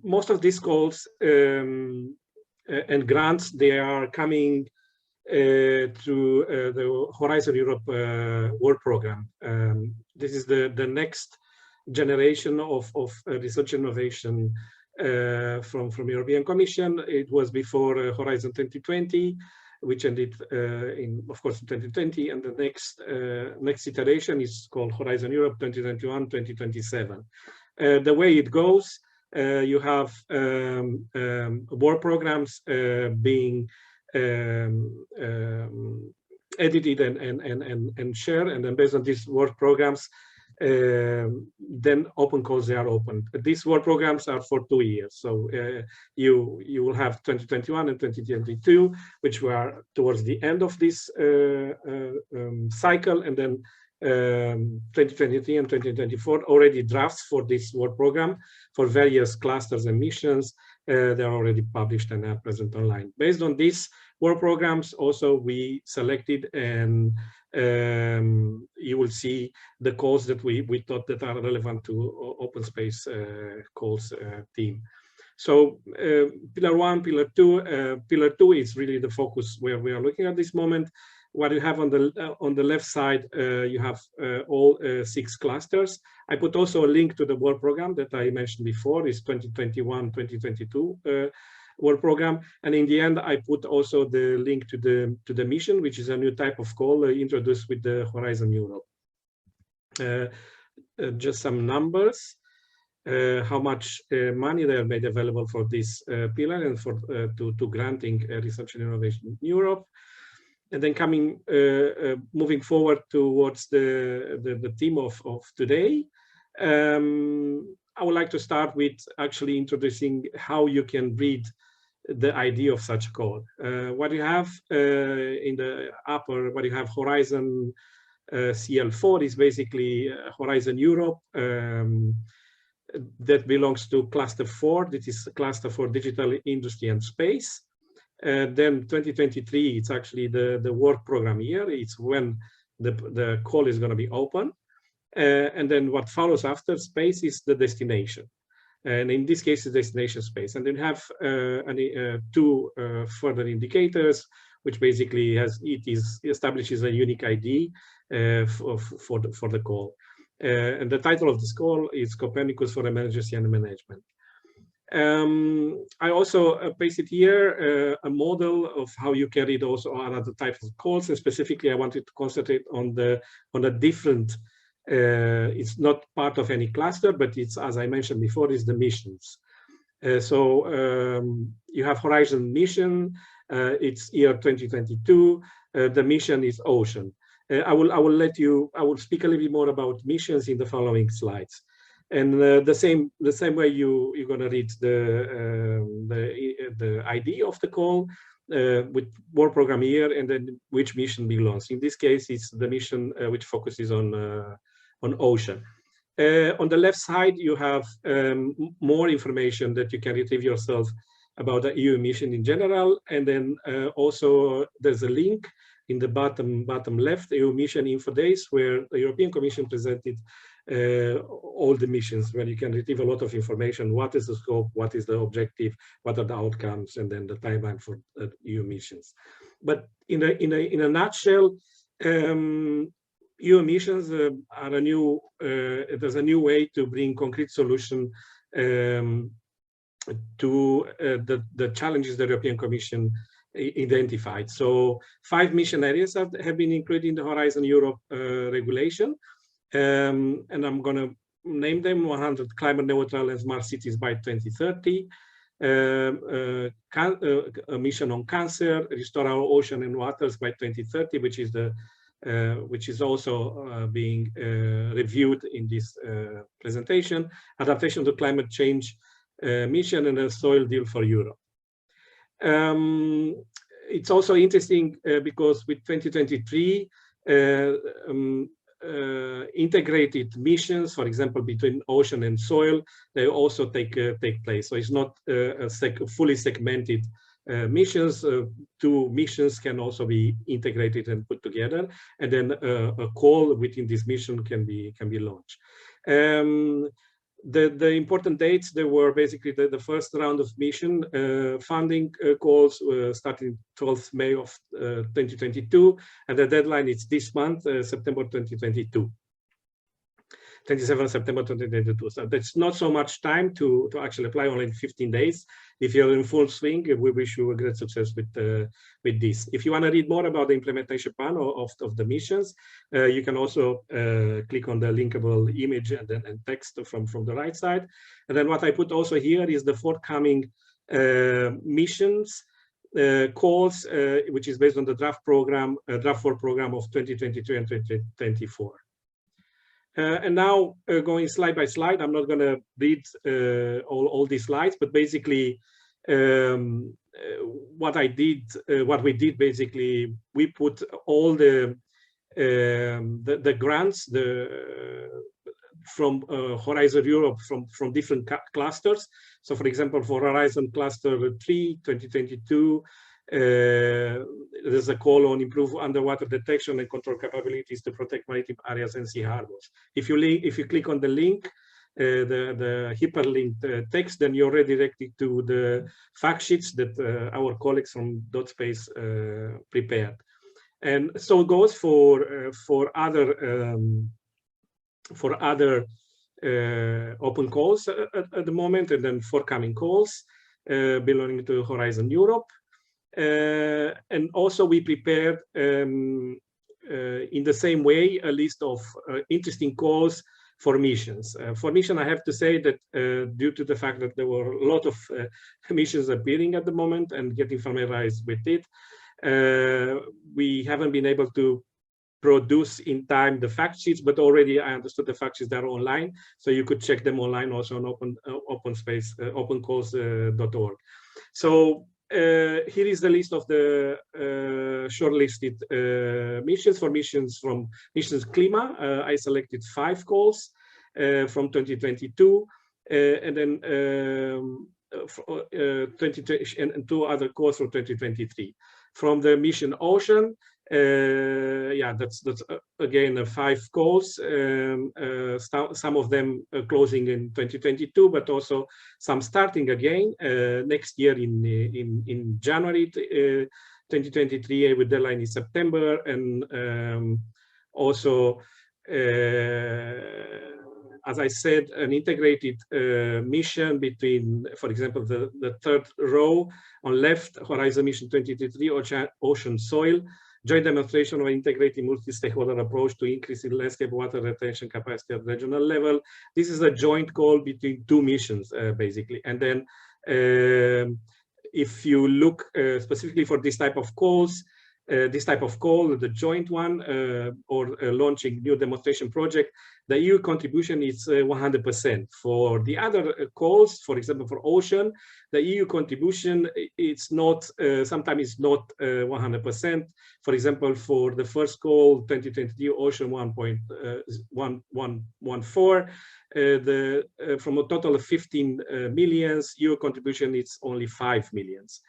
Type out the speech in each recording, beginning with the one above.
most of these calls and grants, they are coming through the Horizon Europe World Program. This is the next generation of research innovation from European Commission. It was before Horizon 2020, which ended of course in 2020, and the next iteration is called Horizon Europe 2021-2027. The way it goes, you have work programs being edited and shared, and then based on these work programs, then open calls, they are open. These work programs are for 2 years, so you will have 2021 and 2022, which were towards the end of this cycle, and then 2023 and 2024 already drafts for this work program for various clusters and missions. They're already published and are present online. Based on these work programs, also we selected, and you will see the calls that we thought that are relevant to open space calls team. So pillar 1, pillar 2. Pillar 2 is really the focus where we are looking at this moment. What you have on the left side, you have all 6 clusters. I put also a link to the work program that I mentioned before, is 2021-2022 work program, and in the end I put also the link to the mission, which is a new type of call introduced with the Horizon Europe. Just some numbers. How much money they are made available for this pillar and for to granting research and innovation in Europe. And then moving forward towards the theme of today, I would like to start with actually introducing how you can read the idea of such a code. What you have in the upper, what you have Horizon CL4 is basically Horizon Europe that belongs to cluster 4. This is cluster for digital industry and space. Then 2023, it's actually the work program year. It's when the call is going to be open. And then what follows after space is the destination. And in this case, the destination space. And then have 2 further indicators, which basically establishes a unique ID for the call. And the title of this call is Copernicus for Emergency and Management. I also pasted here a model of how you can read also other types of calls, and specifically I wanted to concentrate on the different. It's not part of any cluster, but it's, as I mentioned before, is the missions. So you have Horizon mission. It's year 2022. The mission is Ocean. I will speak a little bit more about missions in the following slides. And the same way you're going to read the ID of the call with work program year and then which mission belongs. In this case, it's the mission which focuses on Ocean. On the left side, you have more information that you can retrieve yourself about the EU mission in general, and then also there's a link in the bottom left, EU mission info days, where the European Commission presented all the missions, where you can retrieve a lot of information. What is the scope? What is the objective? What are the outcomes? And then the timeline for EU missions. But in a nutshell, EU missions are a new. There's a new way to bring concrete solution to the challenges the European Commission identified. So 5 mission areas have been included in the Horizon Europe regulation. And I'm going to name them: 100 climate neutral and smart cities by 2030, a mission on cancer, restore our ocean and waters by 2030, which is also being reviewed in this presentation, adaptation to climate change mission, and a soil deal for Europe. It's also interesting because with 2023, integrated missions, for example, between ocean and soil, they also take place. So it's not fully segmented missions. 2 missions can also be integrated and put together, and then a call within this mission can be launched. the important dates, there were basically the first round of mission funding calls starting 12th May of 2022, and the deadline is this month, September 2022. 27 September 2022. So that's not so much time to actually apply, only 15 days. If you're in full swing, we wish you a great success with this. If you want to read more about the implementation plan of the missions, you can also click on the linkable image and text from the right side. And then what I put also here is the forthcoming missions calls, which is based on the draft 4 program of 2023 and 2024. And now going slide by slide, I'm not going to read all these slides, but basically what we did basically, we put all the grants from Horizon Europe from different clusters. So for example, for Horizon Cluster 3, 2022, there's a call on improve underwater detection and control capabilities to protect maritime areas and sea harbors. If you click on the link, the hyperlinked text, then you're already directed to the fact sheets that our colleagues from dotSpace prepared. And so it goes for other open calls at the moment, and then forthcoming calls belonging to Horizon Europe. And also we prepared in the same way a list of interesting calls for missions. For mission, I have to say that due to the fact that there were a lot of missions appearing at the moment and getting familiarized with it, we haven't been able to produce in time the fact sheets, but already I understood the fact sheets are online, so you could check them online also on opencalls.org. So here is the list of the shortlisted missions. For missions from missions Klima, I selected 5 calls from 2022, and then 2020 and 2 other calls from 2023. From the mission Ocean, yeah, that's again 5 calls. Some of them closing in 2022, but also some starting again next year in January 2023, with deadline in September, and also as I said, an integrated mission between, for example, the third row on left, Horizon Mission 2023, Ocean Soil, joint demonstration of integrating multi-stakeholder approach to increasing landscape water retention capacity at regional level. This is a joint call between 2 missions, basically. And then if you look specifically for this type of calls, the joint one, or launching new demonstration project, the EU contribution is 100%. For the other calls, for example, for Ocean, the EU contribution, it's not, sometimes it's not 100%. For example, for the first call, 2022 Ocean 1.114, from a total of 15 millions, EU contribution, it's only 5 millions.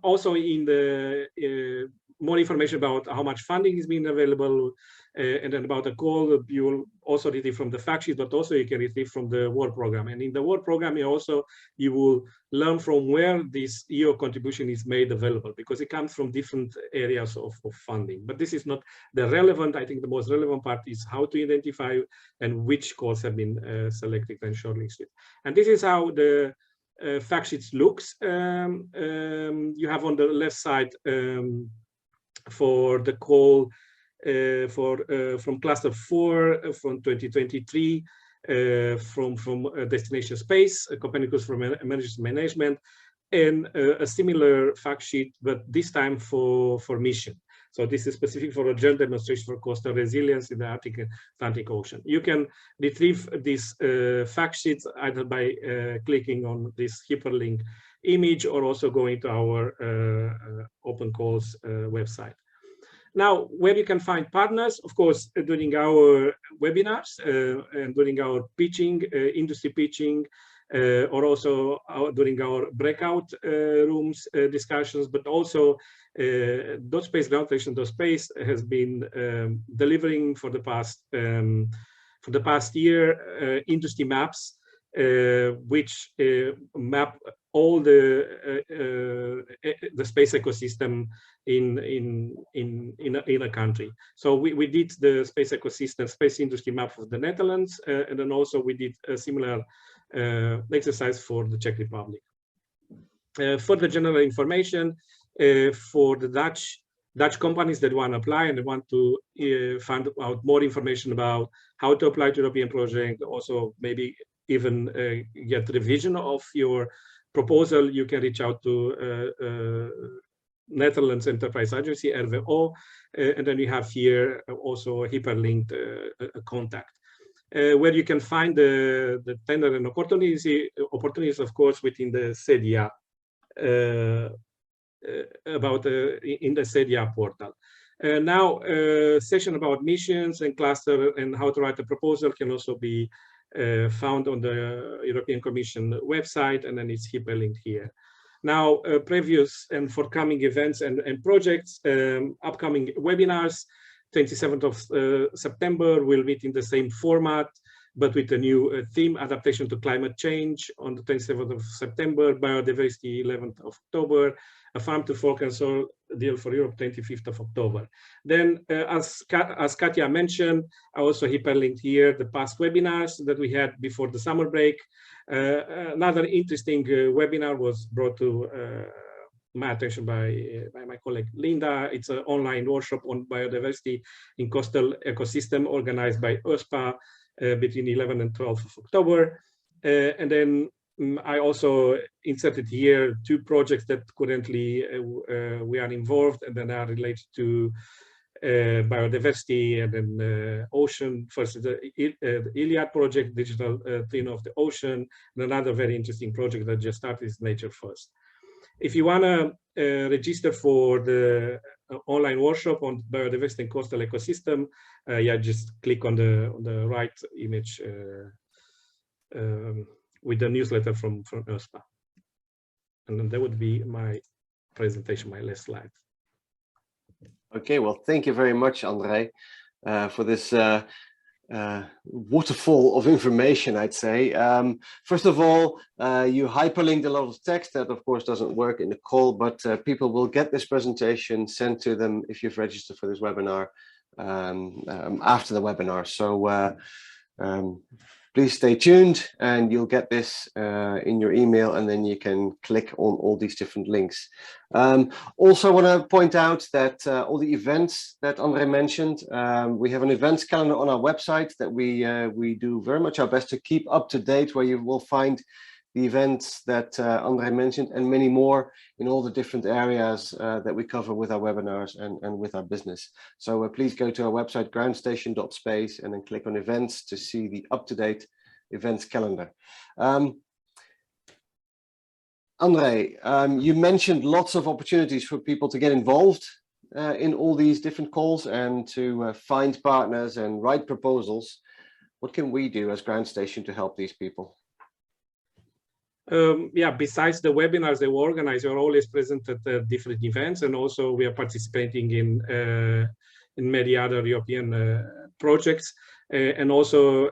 Also in the more information about how much funding is being available, and then about the call, you will also read it from the fact sheet, but also you can read it from the work program. And in the work program, you will learn from where this EU contribution is made available, because it comes from different areas of funding. But this is not the relevant. I think the most relevant part is how to identify and which calls have been selected and shortlisted. And this is how the fact sheets looks. You have on the left side for the call from cluster 4 from 2023, from destination space, Copernicus from emergency management, and a similar fact sheet, but this time for mission. So this is specific for a joint demonstration for coastal resilience in the Atlantic Ocean. You can retrieve these fact sheets either by clicking on this hyperlink image, or also going to our Open Calls website. Now, where you can find partners, of course, during our webinars and during our pitching, industry pitching, or also during our breakout rooms discussions, but also dotSpace, Ground Station dotSpace has been delivering for the for the past year industry maps, which map all the space ecosystem in a country. So we did the space ecosystem, space industry map of the Netherlands, and then also we did a similar exercise for the Czech Republic. For the general information, for the Dutch companies that want to apply and they want to find out more information about how to apply to European project, also maybe even get revision of your proposal, you can reach out to Netherlands Enterprise Agency, RWO, and then you have here also a hyperlinked contact. Where you can find the tender and opportunities, of course, within the CEDIA, in the CEDIA portal. Now, section about missions and cluster and how to write a proposal can also be found on the European Commission website, and then it's hyperlinked here. Now, previous and forthcoming events and projects, upcoming webinars, 27th of September, we'll meet in the same format, but with a new theme, adaptation to climate change on the 27th of September, biodiversity 11th of October, a farm to fork and soil deal for Europe 25th of October. Then, as Katja mentioned, I also hyperlinked here the past webinars that we had before the summer break. Another interesting webinar was brought to my attention by my colleague Linda. It's an online workshop on biodiversity in coastal ecosystem organized by OSPA between 11 and 12 of October. And then I also inserted here two projects that currently we are involved and then are related to biodiversity and then ocean. First, the Iliad project, digital twin of the ocean, and another very interesting project that just started is Nature First. If you want to register for the online workshop on biodiversity and coastal ecosystem, yeah, just click on the right image with the newsletter from OSPA. And then that would be my presentation, my last slide. Okay, well, thank you very much, Andrei, for this waterfall of information, I'd say. First of all, you hyperlinked a lot of text. That, of course, doesn't work in the call, but people will get this presentation sent to them if you've registered for this webinar after the webinar. So please stay tuned and you'll get this in your email, and then you can click on all these different links. Also want to point out that all the events that Andrei mentioned, we have an events calendar on our website that we do very much our best to keep up to date, where you will find the events that Andrei mentioned and many more in all the different areas that we cover with our webinars and with our business. So please go to our website, groundstation.space, and then click on events to see the up-to-date events calendar. Andrei, you mentioned lots of opportunities for people to get involved in all these different calls and to find partners and write proposals. What can we do as Ground Station to help these people? Yeah, besides the webinars that we organize, we're always present at different events, and also we are participating in many other European projects, and also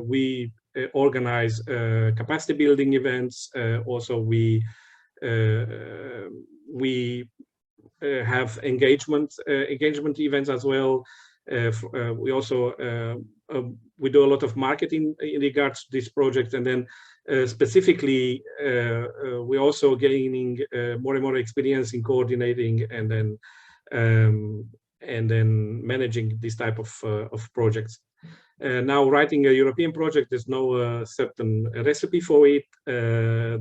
we organize capacity building events. Also, we have engagement events as well. We also we do a lot of marketing in regards to this project, and then specifically we're also gaining more and more experience in coordinating and then managing this type of projects. Now, writing a European project, there's no certain recipe for it.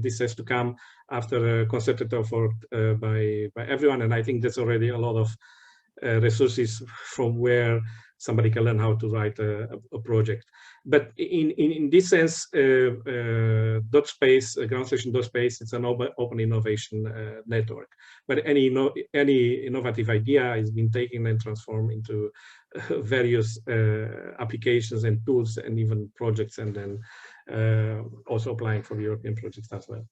This has to come after a concerted effort by everyone, and I think there's already a lot of resources from where somebody can learn how to write a project. But in this sense, dotSpace, Ground Station dotSpace, it's an open innovation network. But any innovative idea is being taken and transformed into various applications and tools and even projects, and then also applying for European projects as well.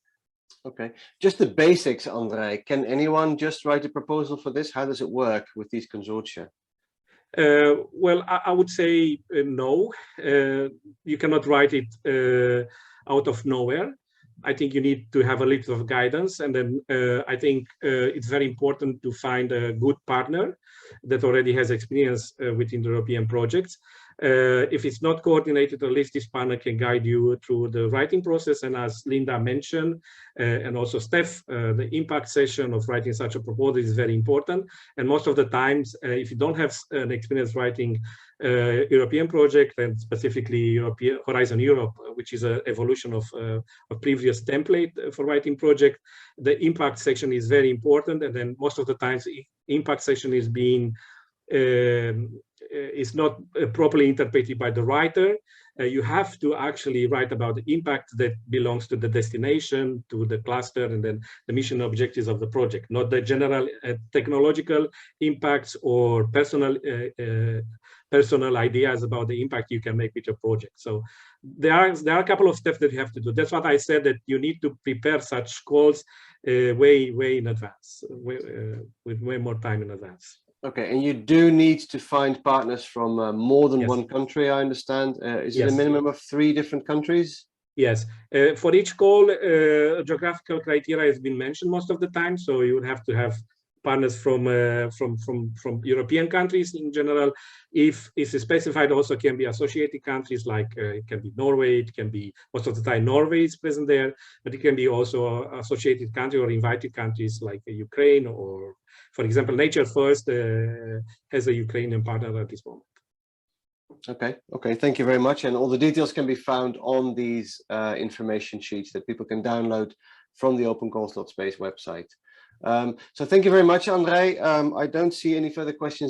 Okay, just the basics, Andrei. Can anyone just write a proposal for this? How does it work with these consortia? Well, I would say no. You cannot write it out of nowhere. I think you need to have a little of guidance, and then I think it's very important to find a good partner that already has experience within the European projects. If it's not coordinated, at least this partner can guide you through the writing process. And as Linda mentioned, and also Steph, the impact session of writing such a proposal is very important. And most of the times, if you don't have an experience writing European project, and specifically European Horizon Europe, which is an evolution of a previous template for writing project, the impact section is very important. And then most of the times, impact section is being is not properly interpreted by the writer. You have to actually write about the impact that belongs to the destination, to the cluster, and then the mission objectives of the project, not the general technological impacts or personal ideas about the impact you can make with your project. So there are a couple of steps that you have to do. That's what I said, that you need to prepare such calls way in advance, with way more time in advance. Okay, and you do need to find partners from more than Yes. one country, I understand. Is Yes. it a minimum of 3 different countries? Yes. For each call, geographical criteria has been mentioned most of the time. So you would have to have partners from European countries in general. If it's specified, also can be associated countries, like it can be Norway. It can be, most of the time, Norway is present there, but it can be also associated country or invited countries like Ukraine, or, for example, Nature First has a Ukrainian partner at this moment. Okay, thank you very much. And all the details can be found on these information sheets that people can download from the opencalls.space website. So thank you very much, Andrei. I don't see any further questions